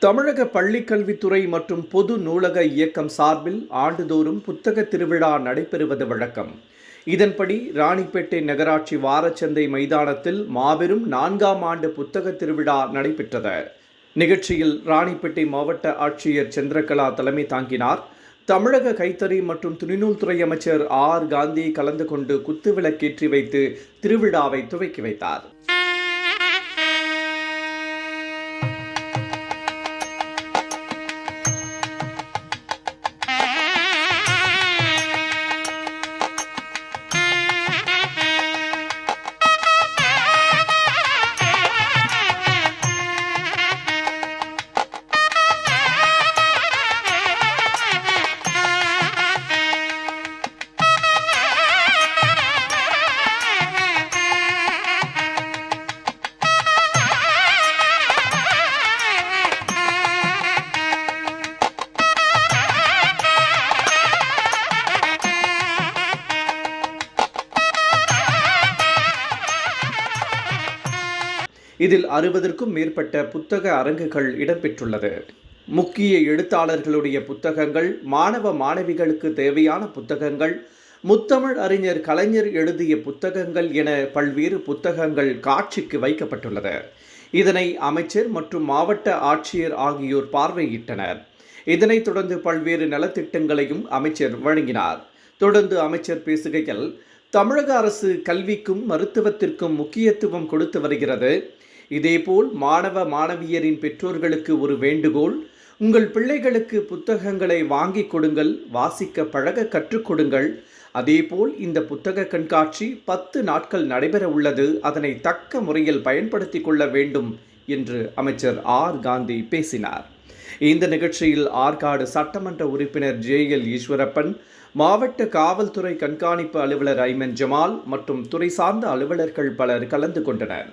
தமிழக பள்ளிக்கல்வித்துறை மற்றும் பொது நூலக இயக்கம் சார்பில் ஆண்டுதோறும் புத்தக திருவிழா நடைபெறுவது வழக்கம். இதன்படி ராணிப்பேட்டை நகராட்சி வாரச்சந்தை மைதானத்தில் மாபெரும் 4ஆம் ஆண்டு புத்தக திருவிழா நடைபெற்றது. நிகழ்ச்சியில் ராணிப்பேட்டை மாவட்ட ஆட்சியர் சந்திரகலா தலைமை தாங்கினார். தமிழக கைத்தறி மற்றும் துணிநூல்துறை அமைச்சர் ஆர். காந்தி கலந்து கொண்டு குத்துவிளக்கேற்றி வைத்து திருவிழாவை துவக்கி வைத்தார். இதில் 60க்கும் மேற்பட்ட புத்தக அரங்குகள் இடம்பெற்றுள்ளது. முக்கிய எழுத்தாளர்களுடைய புத்தகங்கள், மாணவ மாணவிகளுக்கு தேவையான புத்தகங்கள், முத்தமிழ் அறிஞர் கலைஞர் எழுதிய புத்தகங்கள் என பல்வேறு புத்தகங்கள் காட்சிக்கு வைக்கப்பட்டுள்ளது. இதனை அமைச்சர் மற்றும் மாவட்ட ஆட்சியர் ஆகியோர் பார்வையிட்டனர். இதனைத் தொடர்ந்து பல்வேறு நலத்திட்டங்களையும் அமைச்சர் வழங்கினார். தொடர்ந்து அமைச்சர் பேசுகையில், தமிழக அரசு கல்விக்கும் மருத்துவத்திற்கும் முக்கியத்துவம் கொடுத்து வருகிறது. இதேபோல் மாணவ மாணவியரின் பெற்றோர்களுக்கு ஒரு வேண்டுகோள், உங்கள் பிள்ளைகளுக்கு புத்தகங்களை வாங்கிக் கொடுங்கள், வாசிக்க பழக கற்றுக் கொடுங்கள். அதேபோல் இந்த புத்தக கண்காட்சி 10 நாட்கள் நடைபெற உள்ளது. அதனை தக்க முறையில் பயன்படுத்தி கொள்ள வேண்டும் என்று அமைச்சர் ஆர். காந்தி பேசினார். இந்த நிகழ்ச்சியில் ஆற்காடு சட்டமன்ற உறுப்பினர் JL ஈஸ்வரப்பன், மாவட்ட காவல்துறை கண்காணிப்பு அலுவலர் ஐமன் ஜமால் மற்றும் துறை சார்ந்த அலுவலர்கள் பலர் கலந்து கொண்டனர்.